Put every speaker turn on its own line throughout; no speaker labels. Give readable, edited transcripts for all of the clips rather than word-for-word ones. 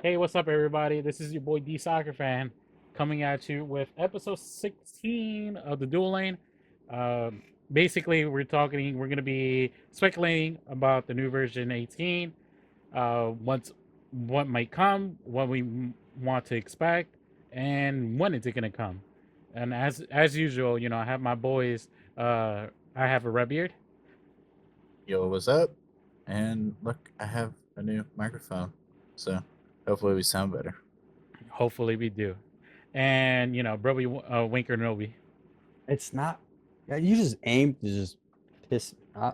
Hey, what's up, everybody? This is your boy DeSoccerfan coming at you with episode 16 of the Dual Lane. Basically, we're going to be speculating about the new version 18, what might come, what we want to expect, and when is it going to come. And as usual, I have my boys. I have a red beard.
Yo, what's up? And look, I have a new microphone, so hopefully we sound better.
Hopefully, we do. And, Broby Winker Nobi.
It's not. Yeah, you just aim to just piss. I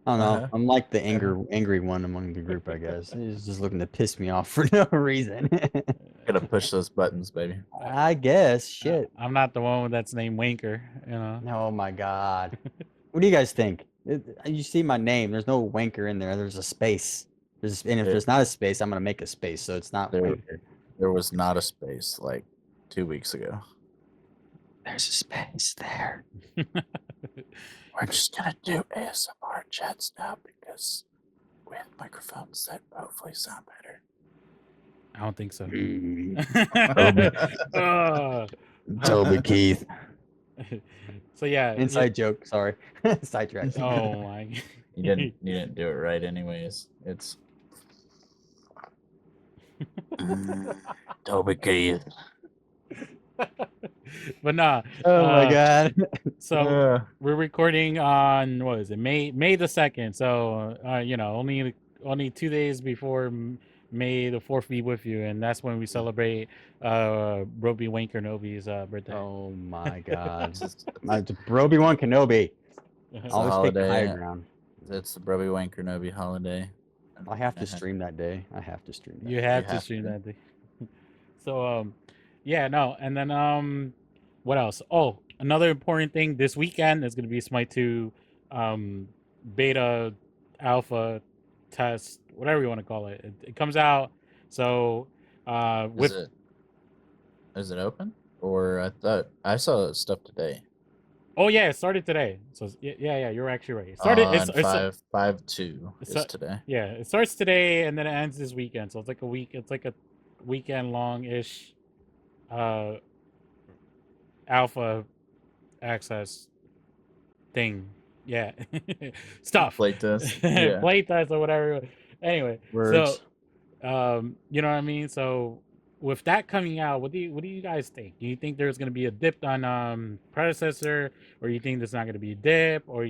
don't know.
Uh-huh.
I'm like the
Uh-huh.
angry one among the group, I guess. He's just looking to piss me off for no reason.
Gotta push those buttons, baby.
I guess. Shit.
I'm not the one that's named Winker.
Oh my god. What do you guys think? You see my name. There's no wanker in there. There's a space. And if
There,
there's not a space, I'm gonna make a space, so it's not
there,
wanker.
there was not a space like 2 weeks ago.
There's a space there.
We're just gonna do ASMR chats now because we have microphones that hopefully sound better.
I don't think so.
Toby Keith.
So yeah,
Inside joke. Sorry. Sidetrack.
Oh my.
You didn't do it right, anyways. It's Toby Keith.
But nah.
Oh my god.
So we're recording on what is it? May the 2nd. So only 2 days before May the 4th be with you, and that's when we celebrate Roby Wanker Novi's birthday.
Oh my god. Obi-Wan Kenobi.
It's a
Always pick the high
holiday.
ground.
It's the Brubby Wanker Nobi holiday.
I have to stream that day. I have to stream that.
You have
You
to
have
stream
to.
that day. So yeah, no, and then what else? Oh, another important thing this weekend is gonna be Smite 2 beta alpha test, whatever you want to call it. It comes out. So with
Is it open? Or I thought I saw stuff today.
oh yeah, it started today. So yeah, you're actually right. It started
On 5/2 is today.
yeah, it starts today and then it ends this weekend. So it's like a week. It's like a weekend long ish alpha access thing. Yeah. Stuff.
Playtest. Yeah.
Playtest or whatever. Anyway,
Words.
so you know what I mean? So with that coming out, what do you guys think? Do you think there's gonna be a dip on predecessor, or you think there's not gonna be a dip, or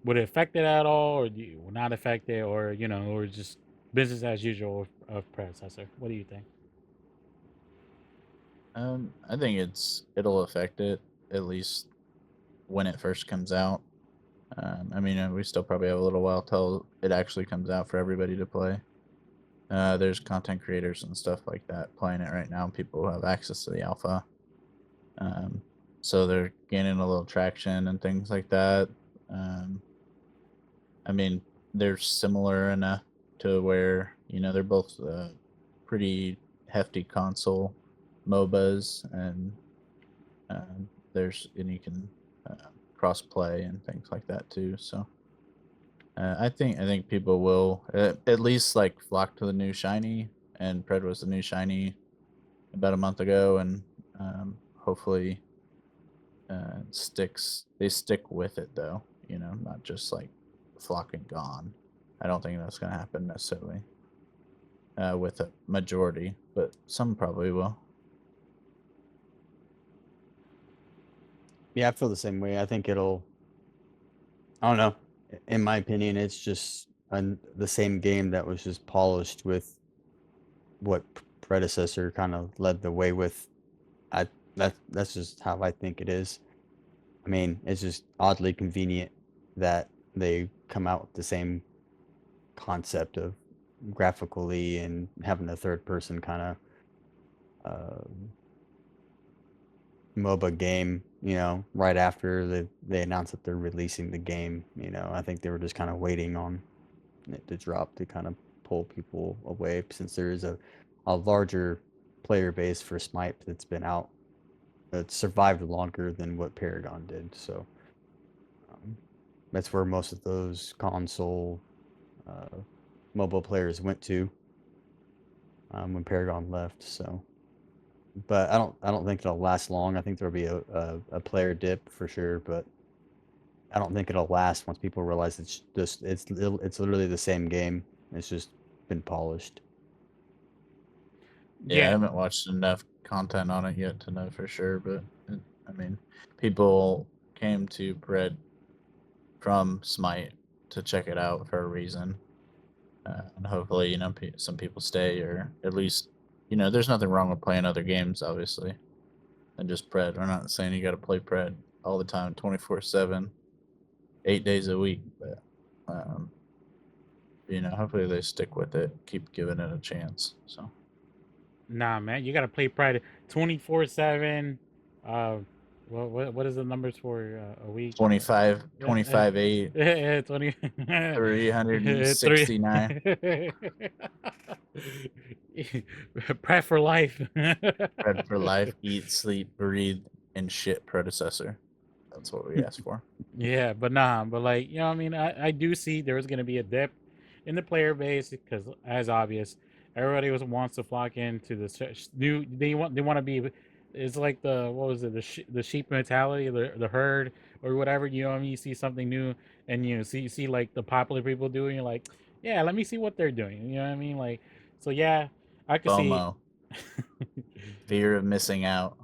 would it affect it at all, or do you will not affect it, or or just business as usual of predecessor? What do you think?
I think it'll affect it, at least when it first comes out. I mean, we still probably have a little while till it actually comes out for everybody to play. There's content creators and stuff like that playing it right now. People have access to the alpha, so they're gaining a little traction and things like that. I mean, they're similar enough to where they're both pretty hefty console MOBAs, and and you can cross play and things like that too. So I think people will at least like flock to the new shiny, and Pred was the new shiny about a month ago, and hopefully they stick with it though. Not just like flock and gone. I don't think that's going to happen necessarily with a majority, but some probably will.
Yeah, I feel the same way. I think it'll. I don't know. In my opinion, it's just the same game that was just polished with what predecessor kind of led the way with. That's just how I think it is. I mean, it's just oddly convenient that they come out with the same concept of graphically and having a third person kind of MOBA game, right after they announced that they're releasing the game. I think they were just kind of waiting on it to drop to kind of pull people away, since there is a larger player base for Smite that's been out, that survived longer than what Paragon did. So that's where most of those console mobile players went to. when Paragon left. So, but I don't think it'll last long. I think there'll be a player dip for sure, but I don't think it'll last once people realize it's literally the same game. It's just been polished.
Yeah, I
Yeah,
haven't watched enough content on it yet to know for sure, but I mean, people came to Pred from Smite to check it out for a reason, and hopefully, some people stay, or at least, there's nothing wrong with playing other games, obviously, than just Pred. We're not saying you got to play Pred all the time, 24/7, 8 days a week, but hopefully they stick with it, keep giving it a chance. So.
nah, man, you gotta play Pride 24/7. What is the numbers for a week?
25,
Uh,
8,
20 three
369.
Prep for life.
Fred for life, eat, sleep, breathe, and shit predecessor. That's what we asked for.
Yeah, but nah, but like, I mean, I do see there's gonna be a dip in the player base because, as obvious, everybody wants to flock into the new. They want to be. It's like the what was it the sheep mentality, the herd or whatever. You know what I mean? You see something new, and you see like the popular people doing. You're like, yeah, let me see what they're doing. You know what I mean? Like, so yeah, I could see.
FOMO, fear of missing out,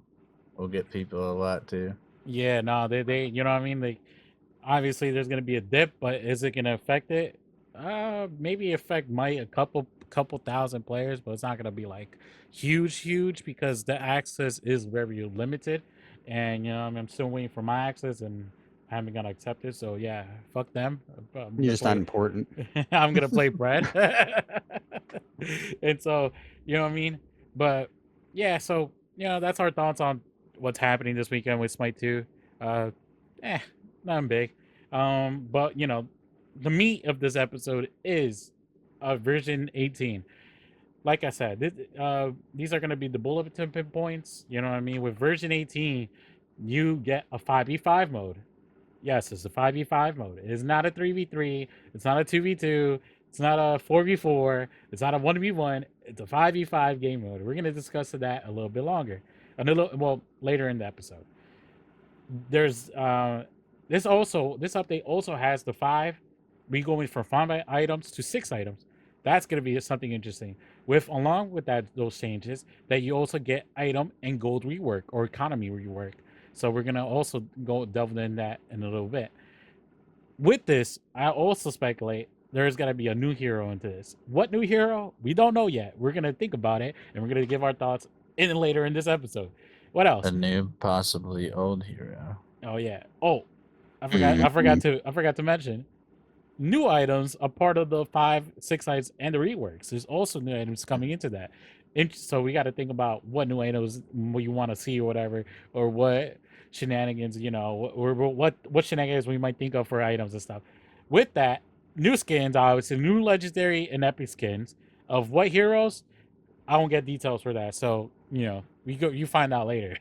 will get people a lot too.
Yeah, no, they you know what I mean? Like, obviously there's gonna be a dip, but is it gonna affect it? Maybe affect might a couple thousand players, but it's not gonna be like huge because the access is very limited, and I'm still waiting for my access and I haven't gonna accept it. So yeah, fuck them. I'm
You're
gonna
just not
play.
important.
I'm gonna play bread, and so you know what I mean. But yeah, so that's our thoughts on what's happening this weekend with Smite 2. Uh, Nothing big. But the meat of this episode is version 18. Like I said, these are going to be the bulletin points. You know what I mean? With version 18, you get a 5v5 mode. Yes, it's a 5v5 mode. It is not a 3v3. It's not a 2v2. It's not a 4v4. It's not a 1v1. It's a 5v5 game mode. We're going to discuss that a little bit longer. Later in the episode. There's this update also has the 5. We going from 5 items to 6 items. That's going to be something interesting. Along with those changes, that you also get item and gold rework or economy rework. So we're gonna also go delve in that in a little bit. With this, I also speculate there's gonna be a new hero into this. What new hero? We don't know yet. We're gonna think about it and we're gonna give our thoughts later in this episode. What else?
A new, possibly old hero.
Oh yeah. Oh, I forgot to mention. New items are part of the 5, 6 items and the reworks. There's also new items coming into that. So we got to think about what new items you want to see or whatever, or what shenanigans, or what shenanigans we might think of for items and stuff. With that, new skins, obviously, new legendary and epic skins of what heroes. I won't get details for that. So you find out later.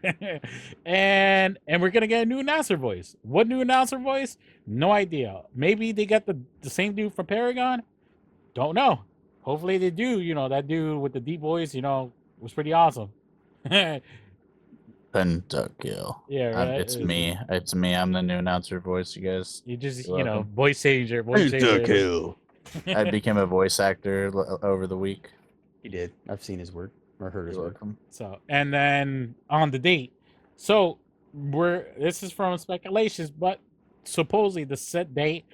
and we're gonna get a new announcer voice. What new announcer voice? No idea. Maybe they got the same dude from Paragon. Don't know. Hopefully they do. That dude with the deep voice. Was pretty awesome. Yeah,
Pentakill.
right.
It's me. It's me. I'm the new announcer voice. You guys.
You just
You're welcome.
voice changer.
Kill.
I became a voice actor over the week.
He did. I've seen his work or heard his
You're
work.
welcome.
So, and then on the date. So this is from speculations, but supposedly the set date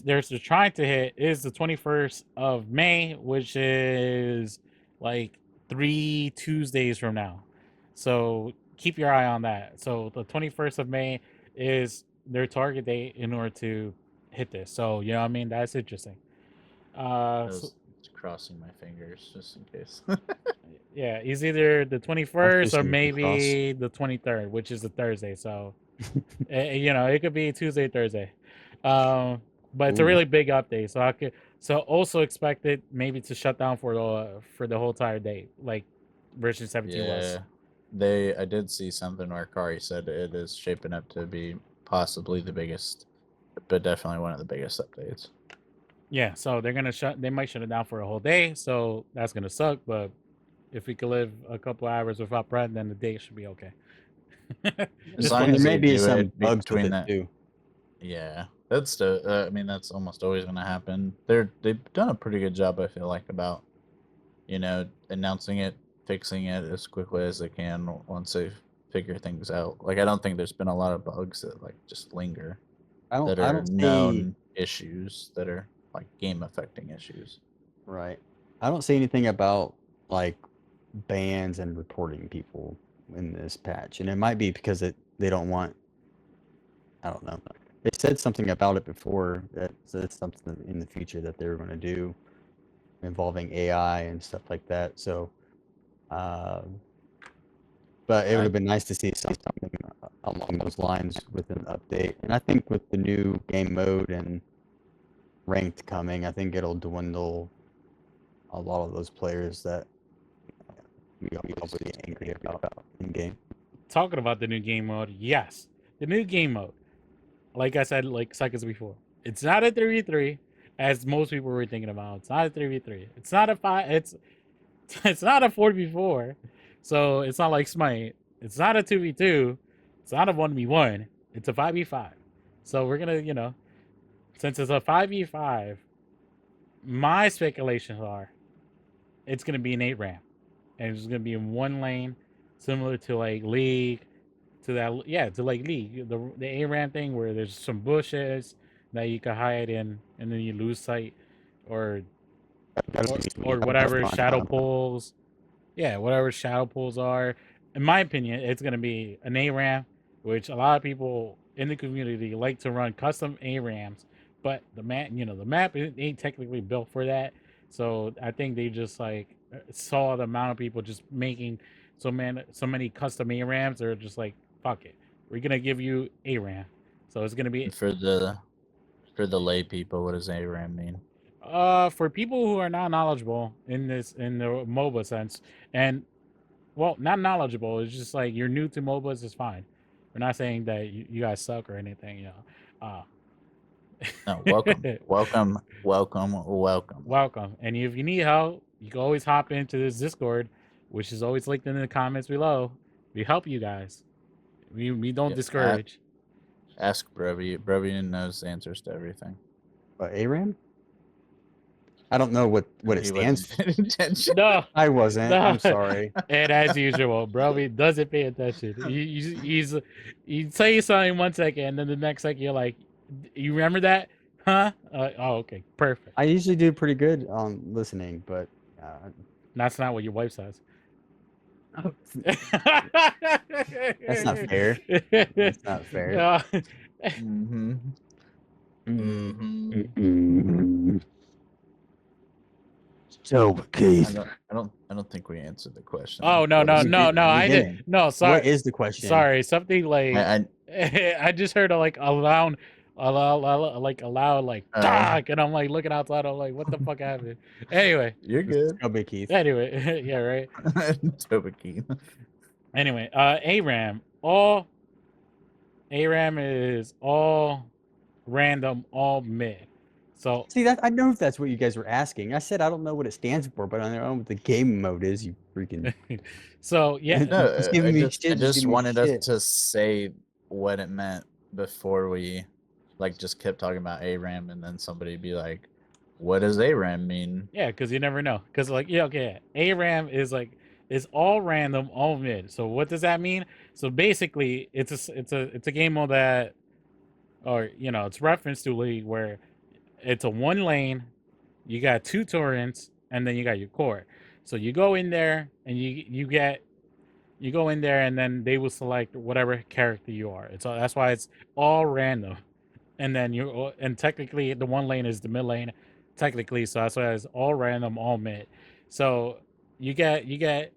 they're trying to hit is the 21st of May, which is like 3 Tuesdays from now. So keep your eye on that. So the 21st of May is their target date in order to hit this. So you know what I mean? That's interesting.
I was crossing my fingers just in case.
Yeah, it's either the 21st or
fishing
maybe the 23rd, which is a Thursday. So it could be Tuesday, Thursday. But it's a
Ooh.
really big update. So also expect it maybe to shut down for the whole entire day, like version 17 was.
I did see something where Kari said it is shaping up to be possibly the biggest, but definitely one of the biggest updates.
Yeah, so they might shut it down for a whole day, so that's gonna suck. But If we could live a couple hours without bread, then the day should be okay.
As
Just
long
And there
as
may
they
be
do
some
it
bugs with
between
it
that.
too.
Yeah, that's I mean, that's almost always going to happen. They've done a pretty good job, I feel like, about announcing it, fixing it as quickly as they can once they figure things out. Like, I don't think there's been a lot of bugs that like just linger that
I
are
don't see
known issues that are like game affecting issues.
right. I don't see anything about like bans and reporting people in this patch, and it might be because they don't want. I don't know. They said something about it before that it's something in the future that they were going to do involving AI and stuff like that. So, but it would have been nice to see something along those lines with an update. And I think with the new game mode and ranked coming, I think it'll dwindle a lot of those players that we always get angry about in game.
talking about the new game mode, yes, the new game mode. Like I said, like seconds before, it's not a 3v3 as most people were thinking about. It's not a 3v3. It's not a 5. It's not a 4v4. So it's not like Smite. It's not a 2v2. It's not a 1v1. It's a 5v5. So we're gonna, since it's a 5v5, my speculations are it's gonna be an 8 ramp, and it's gonna be in one lane, similar to like League, to like League, the A ramp thing where there's some bushes that you can hide in, and then you lose sight, or or whatever shadow pulls. Yeah, whatever shadow pulls are. In my opinion, it's gonna be an A ramp, which a lot of people in the community like to run custom A ramps, but the map ain't technically built for that. So I think they just like saw the amount of people just making so many custom A ramps. They're just like, fuck it, we're gonna give you A ramp. So it's gonna be
For the lay people, what does ARAM mean?
for people who are not knowledgeable in the MOBA sense, and well, not knowledgeable. It's just like you're new to MOBAs is fine. We're not saying that you guys suck or anything.
No, welcome, welcome, welcome, welcome.
Welcome. And if you need help, you can always hop into this Discord, which is always linked in the comments below. We help you guys. We don't
Yeah,
discourage.
Ask Broby. Broby knows the answers to everything.
But ARAM? I don't know what it
He
stands
wasn't
for.
paying attention.
No,
I wasn't.
no.
I'm sorry.
And as usual, bro, he doesn't pay attention. He tell you something 1 second, and then the next second you're like, "You remember that? Huh? Oh, okay, perfect."
I usually do pretty good on listening, but
That's not what your wife says.
that's not fair. That's not fair.
Yeah.
Mm-hmm. Mm-hmm.
So, Keith.
I don't think we answered the question.
Oh no,
What
no,
is-
no, no! I did.
Beginning.
No, sorry.
What is the question?
Sorry, something like
I
I just heard like allow like talk, and I'm like looking outside. I'm like, what the fuck happened? Anyway,
you're good.
Go big, Keith.
anyway, yeah, right.
Toby.
Anyway, ARAM is all random, all mid. So
See that I know if that's what you guys were asking. I said I don't know what it stands for, but I know what the game mode is. You freaking.
so yeah,
No,
Just giving me
I
shit, just
just
giving me
wanted
shit.
us to say what it meant before we like just kept talking about ARAM, and then somebody be like, "What does ARAM mean?"
yeah, because you never know. Because like okay, ARAM is all random, all mid. So what does that mean? So basically, it's a game mode that, or it's referenced to League, where it's a one lane, you got 2 torrents, and then you got your core. So you go in there and you go in there, and then they will select whatever character you are. That's why it's all random. And then technically the one lane is the mid lane, technically. So that's why it's all random, all mid. So you get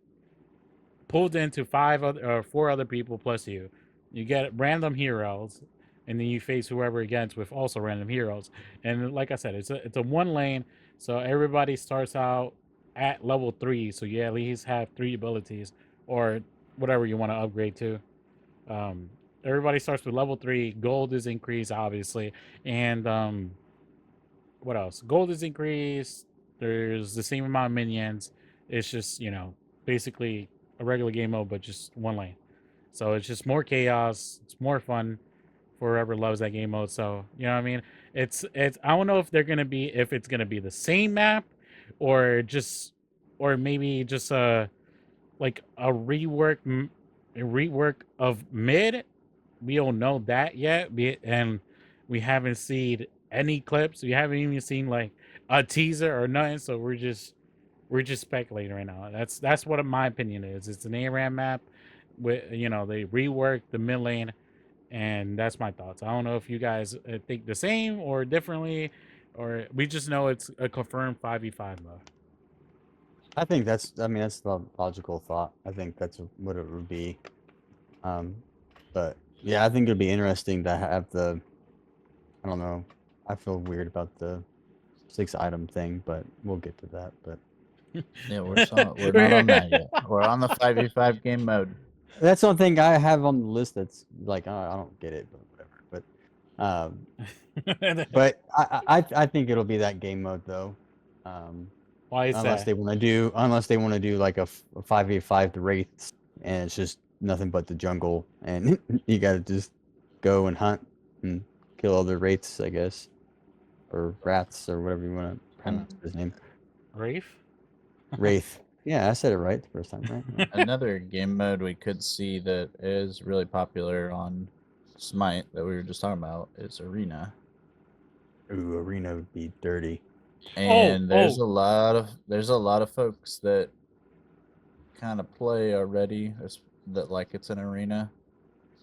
pulled into 4 other people plus you. You get random heroes, and then you face whoever against with also random heroes. And like I said, it's a one lane, so everybody starts out at level 3. So you at least have 3 abilities or whatever you want to upgrade to. Everybody starts with level 3. Gold is increased, obviously, and what else? Gold is increased. There's the same amount of minions. It's just basically a regular game mode, but just one lane. So it's just more chaos. It's more fun for whoever loves that game mode. So you know what I mean. It's. I don't know if it's gonna be the same map, or just or maybe just like a rework of mid. We don't know that yet, and we haven't seen any clips. We haven't even seen like a teaser or nothing. So we're just speculating right now. That's what my opinion is. It's an ARAM map. With they reworked the mid lane, and that's my thoughts. I don't know if you guys think the same or differently, or we just know it's a confirmed 5v5 though.
I think that's the logical thought. I think that's what it would be. But yeah, I think it'd be interesting to have the. I don't know. I feel weird about the 6-item thing, but we'll get to that. But
Yeah, we're not on that yet. We're on the 5v5 game mode.
that's one thing I have on the list. That's like I don't get it, but whatever. But I think it'll be that game mode though.
Why is
unless
that?
they want to do like a 5v5 the wraiths, and it's just nothing but the jungle, and you gotta just go and hunt and kill other wraiths, I guess, or rats or whatever you want to pronounce his name.
Rafe?
Wraith. Yeah, I said it right the first time, right?
Another game mode we could see that is really popular on Smite that we were just talking about is Arena.
Ooh, Arena would be dirty.
And there's a lot of folks that kind of play already that like it's an arena.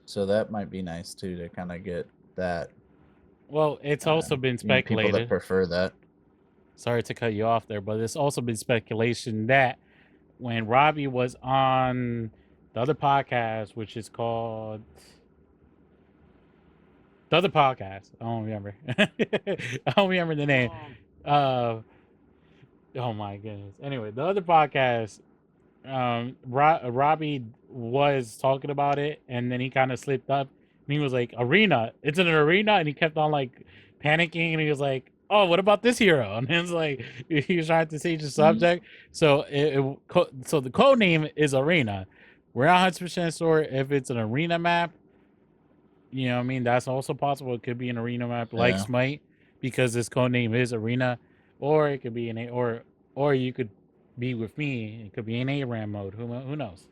So that might be nice too to kind of get that.
Well, it's also been
People that
speculated.
prefer that.
Sorry to cut you off there, but it's also been speculation that when Robbie was on the other podcast, which is called the other podcast, I don't remember. I don't remember the name. Oh my goodness. Anyway, the other podcast, Robbie was talking about it, and then he kind of slipped up. And he was like, "Arena, it's an arena," and he kept on like panicking, and he was like, "Oh, what about this hero?" And it's like he was trying to change the subject. So so the code name is Arena. We're not 100% sure if it's an arena map. You know what I mean? That's also possible. It could be an arena map like Smite, because this code name is Arena, or it could be or you could be with me. It could be an ARAM mode. Who knows?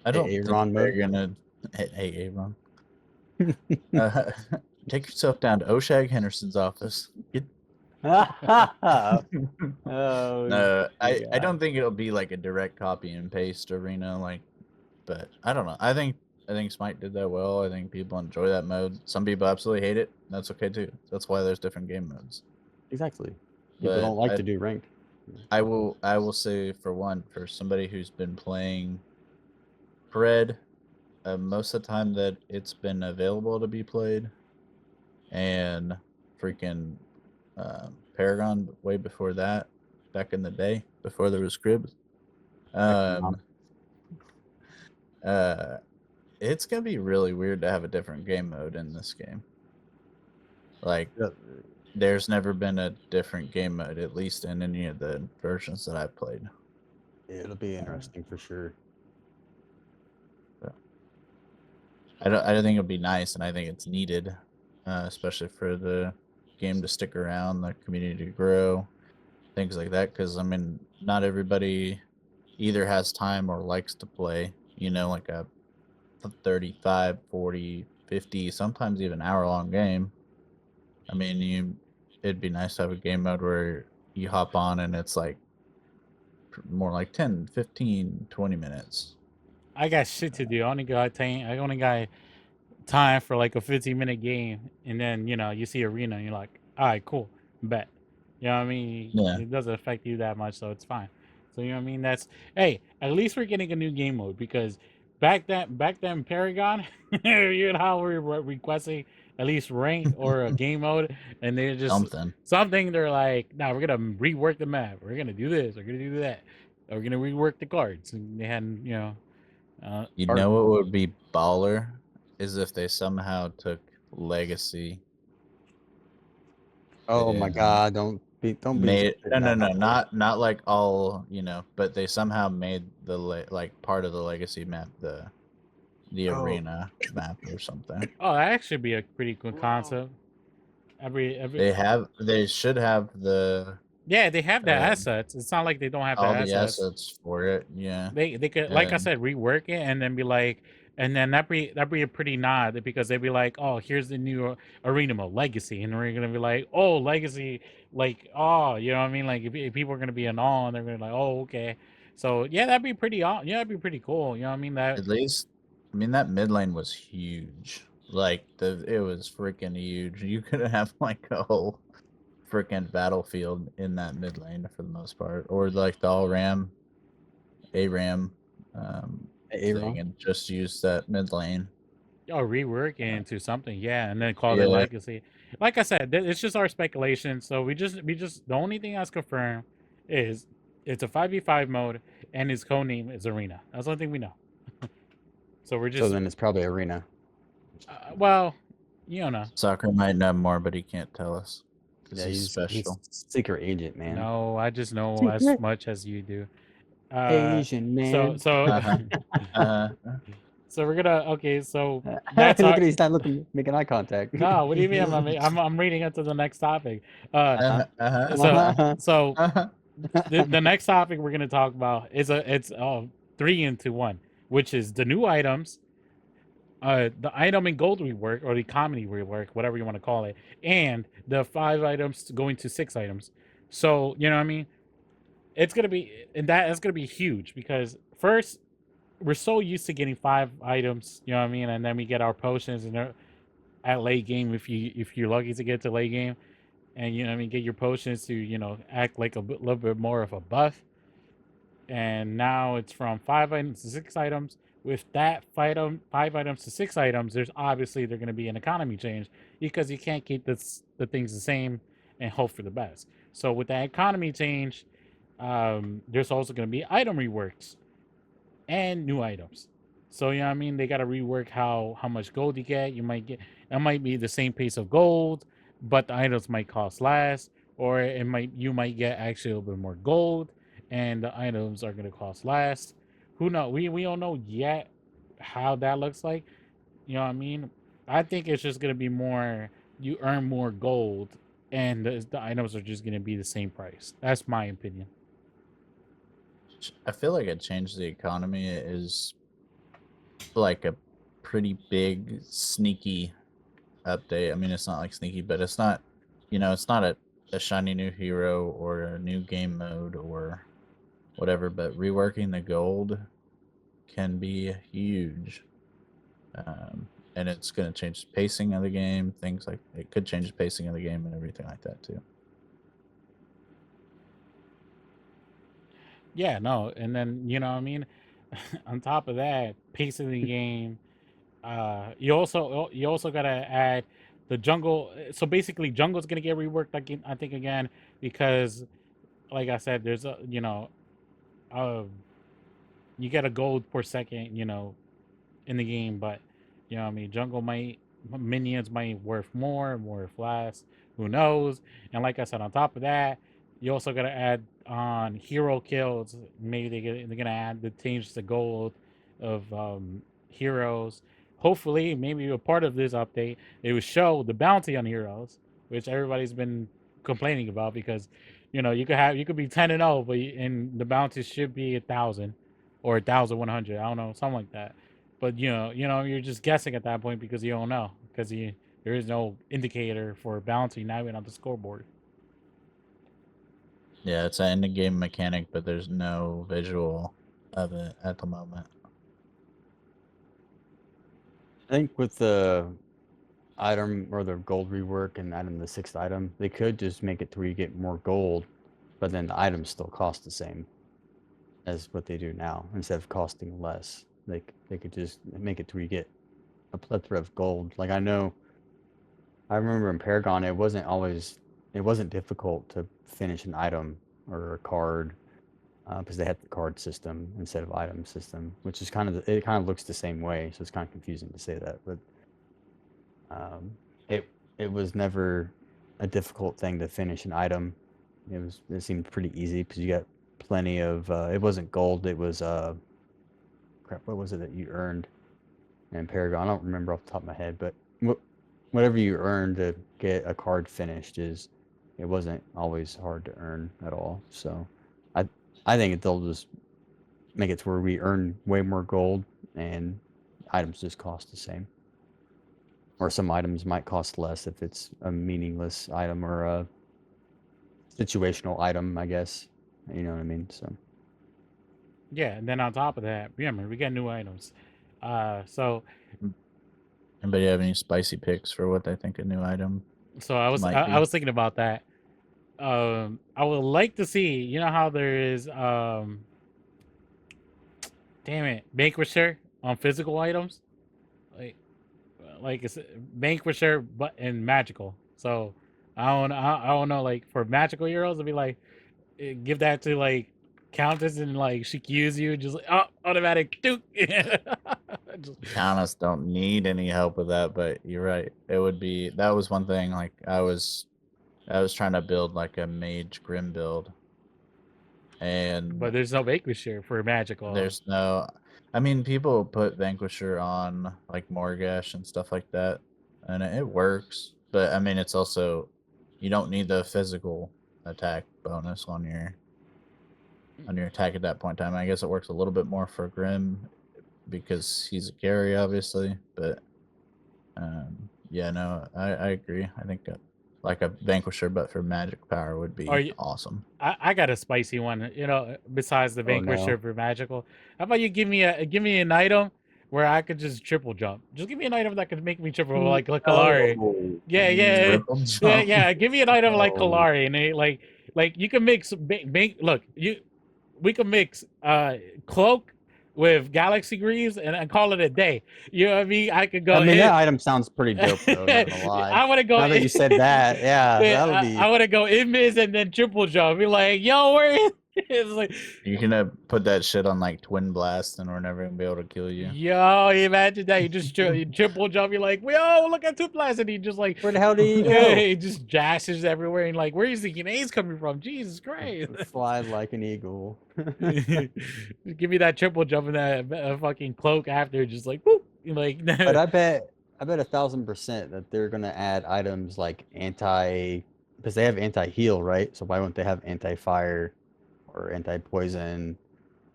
I don't think they're gonna. Hey, Aaron. Take yourself down to Oshag Henderson's office.
Oh,
no, I don't think it'll be like a direct copy and paste arena, but I don't know. I think Smite did that well. I think people enjoy that mode. Some people absolutely hate it. That's okay too. That's why there's different game modes.
Exactly. People don't like to do ranked.
I will say, for one, for somebody who's been playing Pred, most of the time that it's been available to be played, and freaking Paragon way before that, back in the day, before there was cribs. It's gonna be really weird to have a different game mode in this game. Like, there's never been a different game mode, at least in any of the versions that I've played.
It'll be interesting for sure.
I don't think it'll be nice, and I think it's needed, especially for the game to stick around, the community to grow, things like that. Because I mean, not everybody either has time or likes to play. Like a 35, 40, 50, sometimes even hour-long game. I mean, it'd be nice to have a game mode where you hop on and it's like more like 10, 15, 20 minutes.
I got shit to do. I only got time for like a 15-minute game, and then you see arena and you're like, all right, cool, bet. You know what I mean?
Yeah.
It doesn't affect you that much, so it's fine. So you know what I mean? Hey, at least we're getting a new game mode, because back then Paragon, you know how we were requesting at least rank or a game mode, and they're just something. They're like, nah, we're gonna rework the map. We're gonna do this. We're gonna do that. We're gonna rework the cards. And they hadn't,
you know what would be baller is if they somehow took Legacy.
Oh my God! Don't be
made
spitting that hot take.
not like all, but they somehow made the like part of the legacy map the
Oh.
arena map or something.
Oh, that actually be a pretty good concept. Every
They should have
yeah, they have the
uh,
assets. It's not like they don't have the
all the
assets.
assets for it. Yeah.
They could, like I
And
said, rework it and then be like, and then that'd be a pretty nod because they'd be like, oh, here's the new arena mode, Legacy, and we're gonna be like, oh, Legacy, like, oh, you know what I mean? Like, if people are gonna be in awe, and they're gonna be like, oh, okay. So yeah, that'd be pretty, yeah, that'd be pretty cool. You know what I mean? That
at least, I mean, that mid lane was huge. Like it was freaking huge. You could have like a whole freaking battlefield in that mid lane for the most part, or like the all ram, ARAM thing, and just use that mid lane.
or rework into something, yeah, and then call it
Yeah.
Legacy. Like I said, it's just our speculation. So we just the only thing that's confirmed is it's a 5v5 mode and his code name is Arena. That's the only thing we know. So we're
So
just
then it's probably arena.
well, you don't know.
Soccer might know more, but he can't tell us because
Yeah,
he's
he's
special.
secret agent, man.
No, I just know as
Secret
much as you do.
Asian man.
So we're gonna okay. So
Look
that's
at he's not looking, making eye contact.
no. What do you mean? I'm reading into the next topic. So the next topic we're gonna talk about is it's 3-into-1, which is the new items, the item and gold rework or the comedy rework, whatever you want to call it, and the 5 items going to 6 items. So you know what I mean? It's gonna be, and that's gonna be huge because first we're so used to getting 5 items, you know what I mean, and then we get our potions and at late game if you're lucky to get to late game, and you know what I mean, get your potions to act like little bit more of a buff. And now it's from 5 items to 6 items. With that 5 items to 6 items, there's obviously going to be an economy change because you can't keep the things the same and hope for the best. So with that economy change, there's also going to be item reworks and new items. So you know what I mean, they got to rework how much gold you get. You might get, it might be the same pace of gold, but the items might cost less, or you might get actually a little bit more gold, and the items are going to cost less. Who knows? We don't know yet how that looks like. You know what I mean? I think it's just going to be more. You earn more gold, and the items are just going to be the same price. That's my opinion.
I feel like it changed the economy. It is like a pretty big sneaky update. I mean, it's not like sneaky, but it's not, it's not a shiny new hero or a new game mode or whatever, but reworking the gold can be huge. And it's going to change the pacing of the game, things like it could change the pacing of the game and everything like that too.
Yeah, no, and then you know what I mean. On top of that, pacing the game. You also gotta add the jungle. So basically, jungle's gonna get reworked again. I think again because, like I said, there's you get a gold per second, in the game, but you know what I mean. Minions might worth more, worth less. Who knows? And like I said, on top of that, you also gotta add on hero kills. Maybe they're gonna add the change the gold of heroes. Hopefully, maybe a part of this update, it would show the bounty on heroes, which everybody's been complaining about because, you could be 10-0, and the bounty should be 1,000 or 1,100. I don't know, something like that. But you're just guessing at that point because you don't know because there is no indicator for bounty now even on the scoreboard.
Yeah, it's an end game mechanic, but there's no visual of it at the moment.
I think with the item or the gold rework and adding the 6th item, they could just make it to where you get more gold, but then the items still cost the same as what they do now. Instead of costing less, they could just make it to where you get a plethora of gold. Like I remember in Paragon, it wasn't difficult to finish an item or a card because they had the card system instead of item system, which is it kind of looks the same way. So it's kind of confusing to say that, but it was never a difficult thing to finish an item. It seemed pretty easy because you got plenty of. It wasn't gold. It was crap. What was it that you earned in Paragon? I don't remember off the top of my head, but whatever you earned to get a card finished it wasn't always hard to earn at all. So I think they'll just make it to where we earn way more gold and items just cost the same. Or some items might cost less if it's a meaningless item or a situational item, I guess. You know what I mean? So
Yeah, and then on top of that, remember we got new items. So
Anybody have any spicy picks for what they think a new item?
I was
Might be.
I was thinking about that. I would like to see, you know how there is damn it, Vanquisher on physical items, like it's Vanquisher but in magical. So I don't know, like for magical heroes, it'd be like give that to like Countess and like she cues you just like automatic duke.
Countess don't need any help with that, but you're right. That was one thing. Like I was trying to build like a mage grim build, and
But there's no Vanquisher for magical.
there's no. I mean, people put Vanquisher on like Morgash and stuff like that, and it works. But I mean, it's also you don't need the physical attack bonus on your attack at that point in time. I guess it works a little bit more for Grim because he's a carry, obviously. But yeah, no, I agree. I think like a Vanquisher, but for magic power would be awesome.
I got a spicy one, you know, besides the Vanquisher for magical. How about you give me an item where I could just triple jump? Just give me an item that could make me triple, like Kalari. Yeah. Give me an item like Kalari, and like you can mix. Look, we can mix cloak with Galaxy Greaves and call it a day. You know what I mean? I could go.
I mean, that item sounds pretty dope, though. Not gonna lie.
I want to go.
Now that you said that, yeah, that'll be.
I want to go invis and then triple jump. Be like, yo, where is? It's like
you can put that shit on like Twin Blast, and we're never gonna be able to kill you.
Yo, imagine that. You just you triple jump. You're like, yo, look at Twin Blast, and he just like,
where the hell did he go?
He just jashes everywhere, and like, where is the grenades coming from? Jesus Christ!
Fly like an eagle.
Give me that triple jump and that fucking cloak after, just like, whoop, like.
But I bet 1,000% that they're gonna add items like because they have anti-heal, right? So why wouldn't they have anti-fire or anti-poison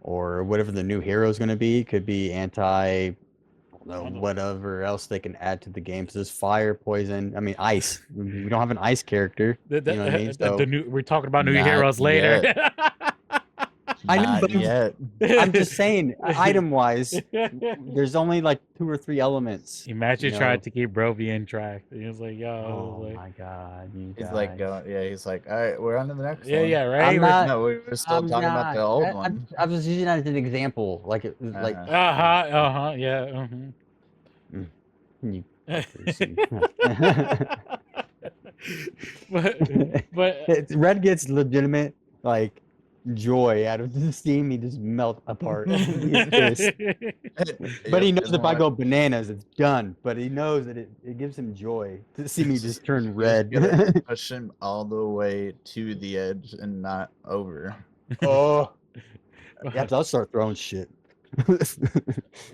or whatever the new hero is gonna be? Could be whatever else they can add to the game. So there's fire, poison. I mean, ice. We don't have an ice character. You know what I mean? So,
we're talking about new heroes later.
I know, but I'm just saying, item-wise, there's only like 2 or 3 elements.
Imagine trying to keep Brovy in track. He was like, yo.
Oh my god.
He's like, he's like, all right, we're on to the next one.
Yeah, right?
We're still talking about the old one.
I was using that as an example. Like, it was like.
Yeah.
But Red gets legitimate, like, joy out of seeing me just melt apart. But he knows if I go bananas, it's done. But he knows that it gives him joy to see me just turn red.
Push him all the way to the edge and not over.
Oh, yeah, I'll start throwing shit.
But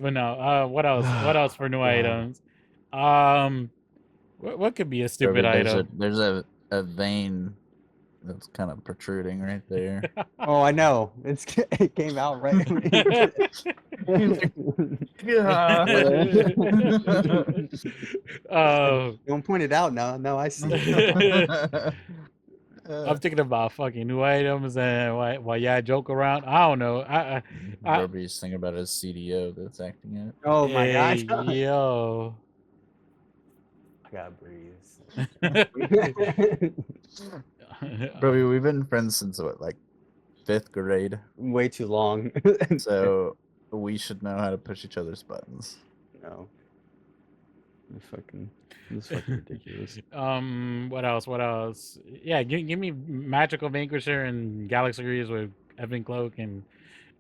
no, what else? What else for new items? What could be a stupid item?
There's a vein that's kind of protruding right there.
Oh, I know. It came out right. Don't point it out now. No, I see.
I'm thinking about fucking new items and why I joke around. I don't know.
Ruby's thinking about his CDO that's acting it.
Oh my gosh.
Yo.
I gotta breathe.
Ruby, we've been friends since what, like 5th grade?
Way too long.
So we should know how to push each other's buttons.
No. It's fucking ridiculous.
What else? Yeah, give me Magical Vanquisher and Galaxy Greaves with Evan Cloak and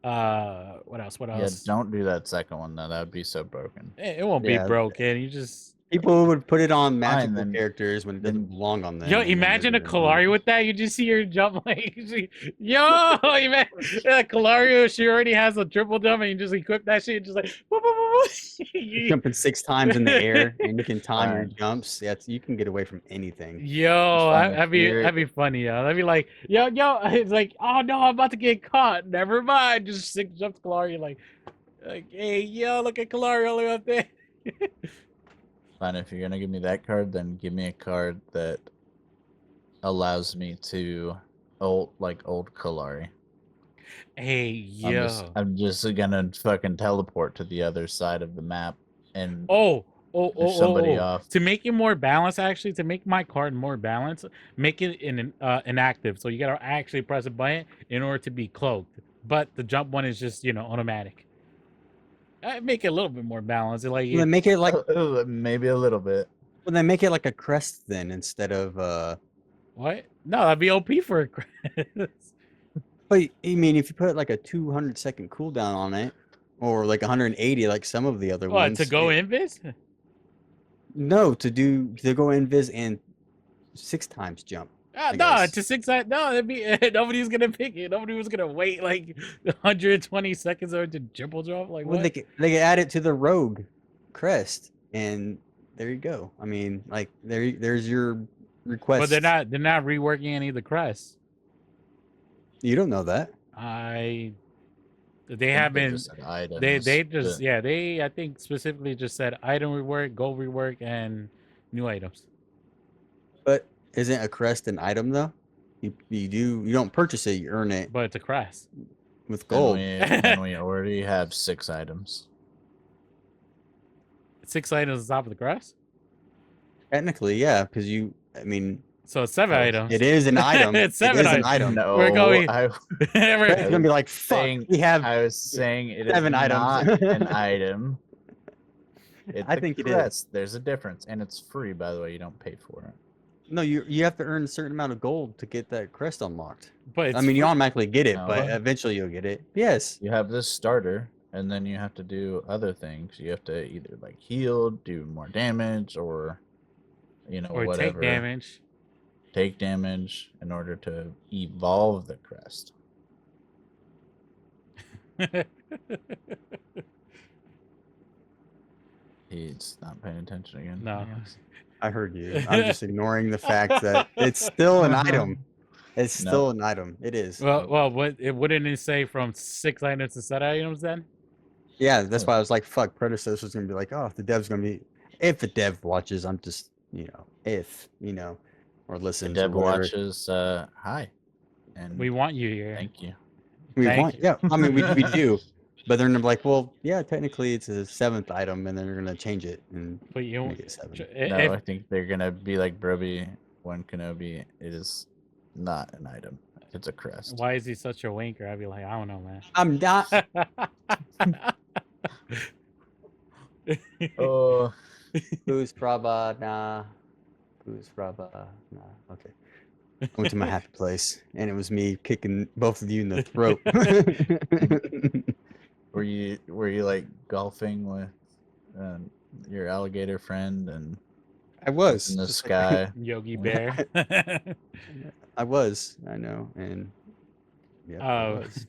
what else?
Yeah, don't do that second one though. That would be so broken.
It won't be broken. You just
People would put it on
Fine,
magical
then-
characters when it doesn't
then-
belong on them.
Yo,
and then
imagine a
they're gonna
Kalari with that. You just see her jump like, yo, Kalari, she already has a triple jump, and you just equip that shit, just like, whoop, whoop, whoop, whoop.
jumping 6 times in the air, and you can time your
Fine.
jumps. Yeah, you can get away from anything.
Yo,
fine.
that'd be funny, yo. That'd be like, yo, it's like, oh no, I'm about to get caught. Never mind. Just 6 jumps, Kalari, like, hey, yo, look at Kalari all the way up there.
Fine, if you're gonna give me that card, then give me a card that allows me to old Kalari.
Hey, yo.
I'm just gonna fucking teleport to the other side of the map and
Oh,
push somebody off.
To make it more balanced, actually, to make my card more balanced, make it inactive. So you gotta actually press a button in order to be cloaked. But the jump one is just, automatic. Make it a little bit more balanced. Like
Well, then make it like
maybe a little bit.
well, then make it like a crest then instead of
what? No, that'd be OP for a crest.
But I mean, if you put like a 200-second cooldown on it, or like 180, like some of the other
What,
ones.
to go invis?
No, to go invis and 6 times jump. I
No,
guess.
to 6. No, that'd be nobody's gonna pick it. Nobody was gonna wait like 120 seconds or to triple drop. Like
Well,
what?
they could add it to the rogue crest, and there you go. I mean, like there's your request.
But they're not reworking any of the crests.
You don't know that.
They
They
haven't.
just said items,
They just
but
they I think specifically just said item rework, gold rework, and new items.
But isn't a crest an item though? You don't purchase it, you earn it
But it's a crest.
with gold.
and we already have 6 items.
6 items on top of the crest.
Technically, yeah, because I mean,
So it's 7 items.
it is an item.
It's
It
7
is an
items.
item.
No,
We're going-
It's gonna be like, fuck,
saying-
we have
I was saying it is
7 items.
not an item. It's
I
a
think it is.
crest. There's a difference, and it's free, by the way. You don't pay for it.
No, you have to earn a certain amount of gold to get that crest unlocked.
But it's
I mean, you automatically get it,
No.
but eventually you'll get it. Yes.
You have this starter, and then you have to do other things. You have to either like heal, do more damage, or
or
whatever.
take damage.
Take damage in order to evolve the crest. He's not paying attention again.
No.
I heard you. I'm just ignoring the fact that it's still an item. It's
No.
still an item. It is.
Well, wouldn't it say from 6 items to 7 items then?
Yeah, that's why I was like, fuck, Predecessor's gonna be like, oh, if the dev's gonna be, if the dev watches, I'm just, or
The
listens.
dev
or whatever.
watches. Hi, and
We want you here.
thank you.
We
Thank
want,
you.
yeah, I mean, we do, but they're gonna be like, well, yeah, technically it's a 7th item, and then they're gonna change it and
But you
make it 7.
No,
if,
I think they're gonna be like Broby when Kenobi. It is not an item. It's a crest.
why is he such a wanker? I'd be like, I don't know, man.
I'm not.
Oh,
Who's Prabha? Nah. Who's Prabha? Nah. Okay. I went to my happy place, and it was me kicking both of you in the throat.
were you like golfing with your alligator friend and
I was
in the
just like-
sky?
Yogi Bear.
I was. I know, and yeah, I was.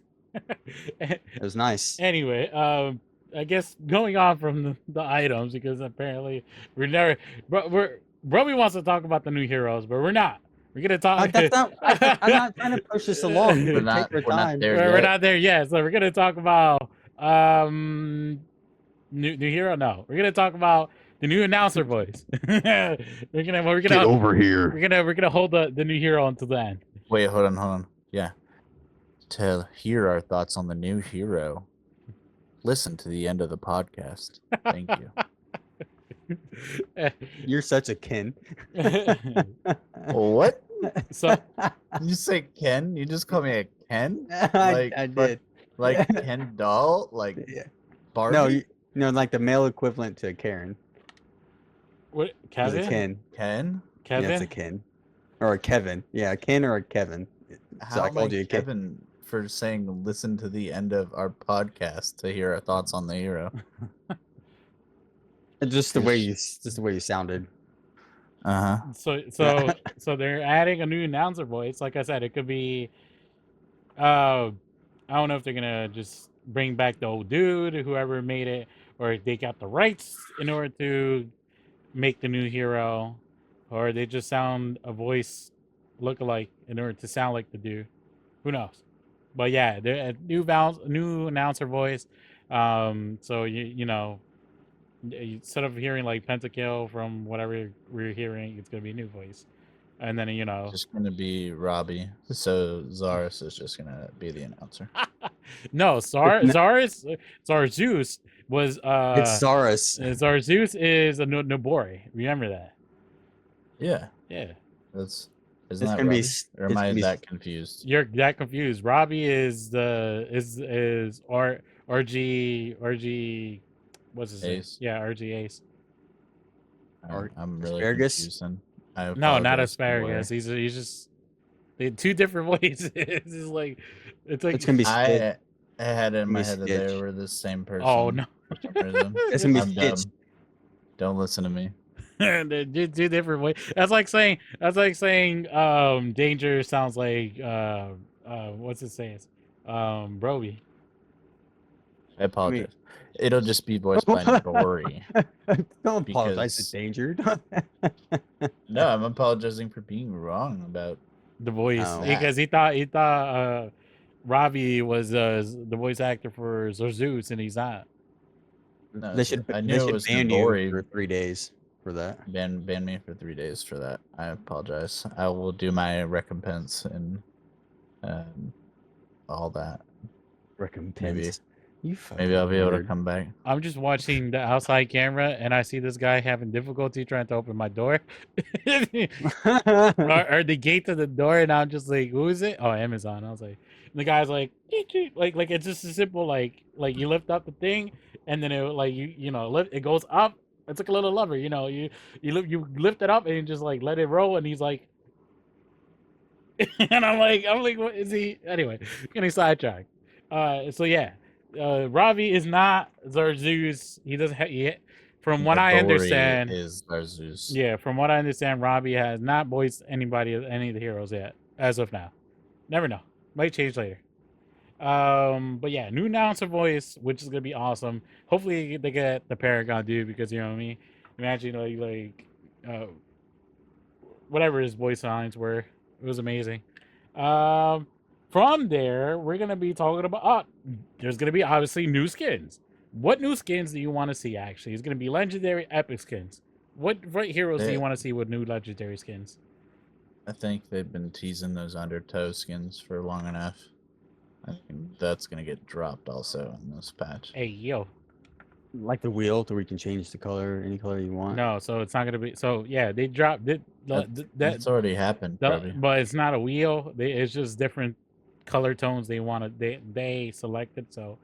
It was nice.
Anyway, I guess going on from the items, because apparently Broby wants to talk about the new heroes, but we're not. We're gonna talk.
That's not. I'm not trying to push this along.
We're not-
Take our
we're not
time.
there.
We're
yet.
not there yet, so we're gonna talk about new hero. No, we're gonna talk about the new announcer voice. we're gonna
Get over here.
we're gonna hold the new hero until then.
Wait, hold on. Yeah. To hear our thoughts on the new hero, listen to the end of the podcast. Thank you.
You're such a Ken.
What?
So
Did you say Ken? You just call me a Ken?
I did.
Like Ken doll? Like
Yeah.
Barbie?
No, like the male equivalent to Karen.
what?
Is a
Kevin?
Ken.
Ken?
Kevin?
Yeah, it's a Ken. Or a Kevin. Yeah, a Ken or a Kevin.
How
I
am
called
I
you a Ken.
Kevin for saying listen to the end of our podcast to hear our thoughts on the hero?
Just the way you sounded.
So they're adding a new announcer voice. Like I said, it could be. I don't know if they're gonna just bring back the old dude, whoever made it, or if they got the rights in order to make the new hero, or they just sound a voice look-alike in order to sound like the dude. Who knows? But yeah, a new announcer voice. So you know, instead of hearing like Pentakill from whatever we're hearing, it's gonna be a new voice, and then you know,
Just gonna be Robbie. So Zaris is just gonna be the announcer.
no, Zarzeus was
It's Saurus.
Zarzeus is a Nobori. Remember that?
Yeah,
Yeah.
isn't
It's
that
gonna be
Robbie?
s-
Or am
it's
I
gonna be
that confused?
You're that confused. Robbie is RG. What's his name?
Ace.
Yeah, RG Ace.
I'm really
Asparagus?
confused. And I
No,
apologize
not
to the
asparagus.
lawyer.
He's just they had two different voices. It's like
It's gonna be Stitch.
I had it in
Gonna
my
be
head that they
Stitch.
were the same person.
Oh no.
For some reason.
It's gonna be
I'm
Stitch.
dumb. Don't listen to me.
They're two different ways. That's like saying Danger sounds like what's it saying? Broby.
I apologize. It'll just be voiced by Nobori.
Don't apologize to
Because-
Danger.
No, I'm apologizing for being wrong about.
The voice
Oh.
because he thought Robbie was the voice actor for Zeus and he's not.
No,
They should
I knew it was
ban you
Nobori.
for 3 days for that.
Ban me for 3 days for that. I apologize. I will do my recompense and all that.
Recompense.
Maybe I'll be able to come back.
I'm just watching the outside camera and I see this guy having difficulty trying to open my door. or the gate to the door, and I'm just like, who is it? Oh, Amazon. I was like, and the guy's like, like it's just a simple like you lift up the thing, and then it like you know lift, it goes up. It's like a little lever, you know. You lift it up and you just like let it roll, and he's like, and I'm like, what is he? Anyway, getting sidetracked. So yeah, Ravi is not Zarzeus. He doesn't have. From what I
Nobori
understand,
is Zarzeus.
yeah, from what I understand, Robbie has not voiced any of the heroes yet, as of now. Never know. Might change later. But yeah, new announcer voice, which is gonna be awesome. Hopefully they get the Paragon dude because you know what I mean. Imagine whatever his voice lines were, it was amazing. From there, we're gonna be talking about. There's gonna be obviously new skins. What new skins do you want to see? Actually, it's gonna be legendary, epic skins. What heroes do you want to see with new legendary skins?
I think they've been teasing those Undertow skins for long enough. I think that's gonna get dropped also in this patch.
Hey yo,
Like the wheel, to where you can change the color, any color you want.
no, so it's not gonna be. So yeah, they dropped it.
That's already happened, probably.
But it's not a wheel. It's just different color tones they wanted. They selected. So